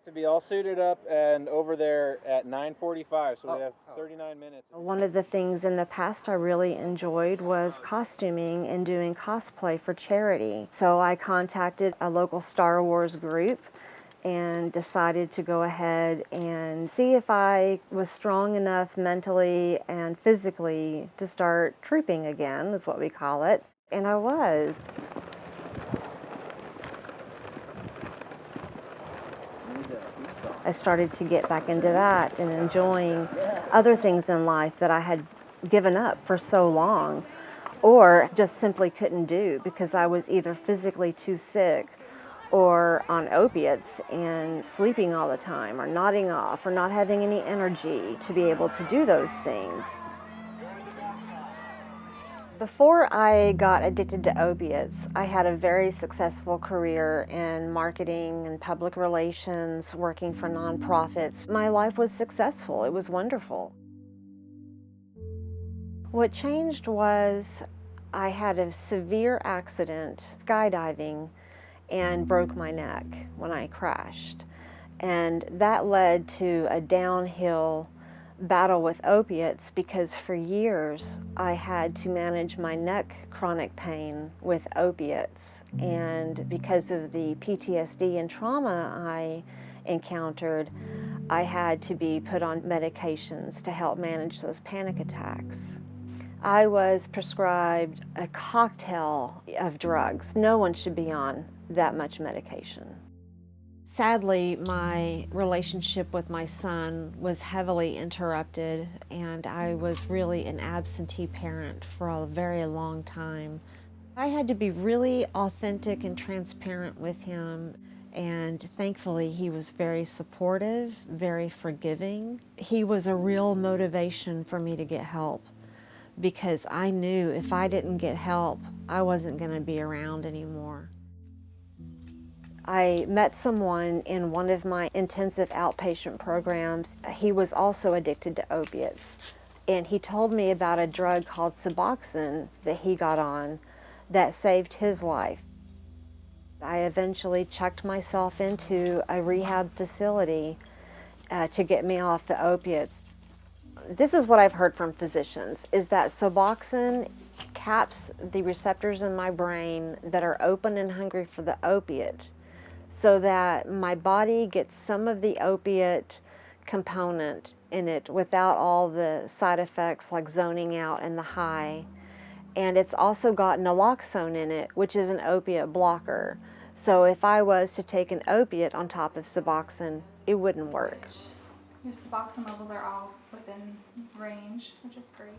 To be all suited up and over there at 9:45, so we have 39 minutes. One of the things in the past I really enjoyed was costuming and doing cosplay for charity. So I contacted a local Star Wars group and decided to go ahead and see if I was strong enough mentally and physically to start trooping again, is what we call it. And I was. I started to get back into that and enjoying other things in life that I had given up for so long or just simply couldn't do because I was either physically too sick or on opiates and sleeping all the time or nodding off or not having any energy to be able to do those things. Before I got addicted to opiates, I had a very successful career in marketing and public relations, working for nonprofits. My life was successful. It was wonderful. What changed was I had a severe accident skydiving and broke my neck when I crashed. And that led to a downhill battle with opiates because for years I had to manage my neck chronic pain with opiates. And because of the PTSD and trauma I encountered, I had to be put on medications to help manage those panic attacks. I was prescribed a cocktail of drugs. No one should be on that much medication. Sadly, my relationship with my son was heavily interrupted, and I was really an absentee parent for a very long time. I had to be really authentic and transparent with him, and thankfully he was very supportive, very forgiving. He was a real motivation for me to get help because I knew if I didn't get help, I wasn't going to be around anymore. I met someone in one of my intensive outpatient programs. He was also addicted to opiates. And he told me about a drug called Suboxone that he got on that saved his life. I eventually checked myself into a rehab facility to get me off the opiates. This is what I've heard from physicians, is that Suboxone caps the receptors in my brain that are open and hungry for the opiate, so that my body gets some of the opiate component in it without all the side effects like zoning out and the high. And it's also got naloxone in it, which is an opiate blocker. So if I was to take an opiate on top of Suboxone, it wouldn't work. Your Suboxone levels are all within range, which is great.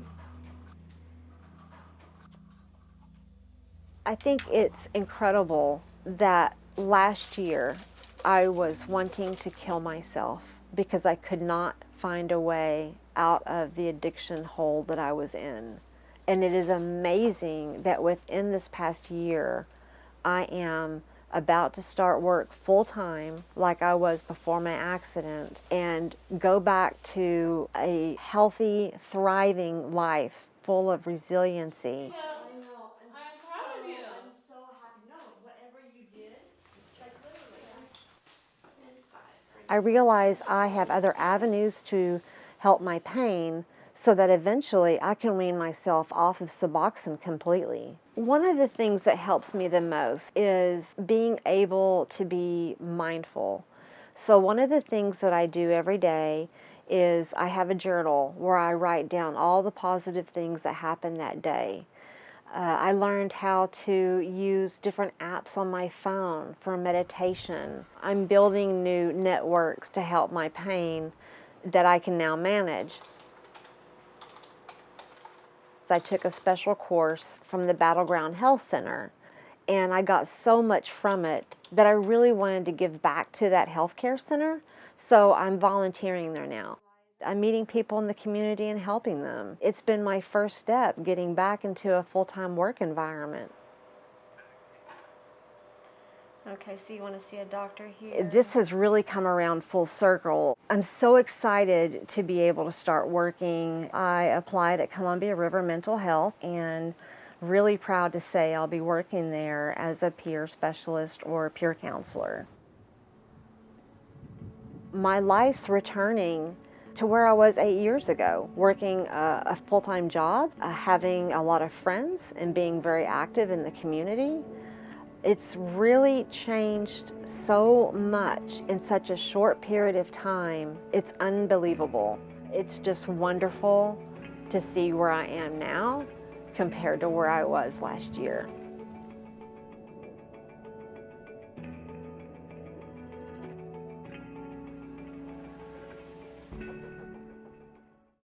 I think it's incredible that last year I was wanting to kill myself because I could not find a way out of the addiction hole that I was in. And it is amazing that within this past year, I am about to start work full-time like I was before my accident and go back to a healthy, thriving life full of resiliency. I'm proud of you. I'm so happy. No, whatever you did, like literally. I realize I have other avenues to help my pain so that eventually I can wean myself off of Suboxone completely. One of the things that helps me the most is being able to be mindful. So one of the things that I do every day is I have a journal where I write down all the positive things that happened that day. I learned how to use different apps on my phone for meditation. I'm building new networks to help my pain that I can now manage. I took a special course from the Battleground Health Center, and I got so much from it that I really wanted to give back to that healthcare center, so I'm volunteering there now. I'm meeting people in the community and helping them. It's been my first step getting back into a full-time work environment. Okay, so you want to see a doctor here? This has really come around full circle. I'm so excited to be able to start working. I applied at Columbia River Mental Health and really proud to say I'll be working there as a peer specialist or a peer counselor. My life's returning to where I was 8 years ago, working a full-time job, having a lot of friends, and being very active in the community. It's really changed so much in such a short period of time. It's unbelievable. It's just wonderful to see where I am now compared to where I was last year.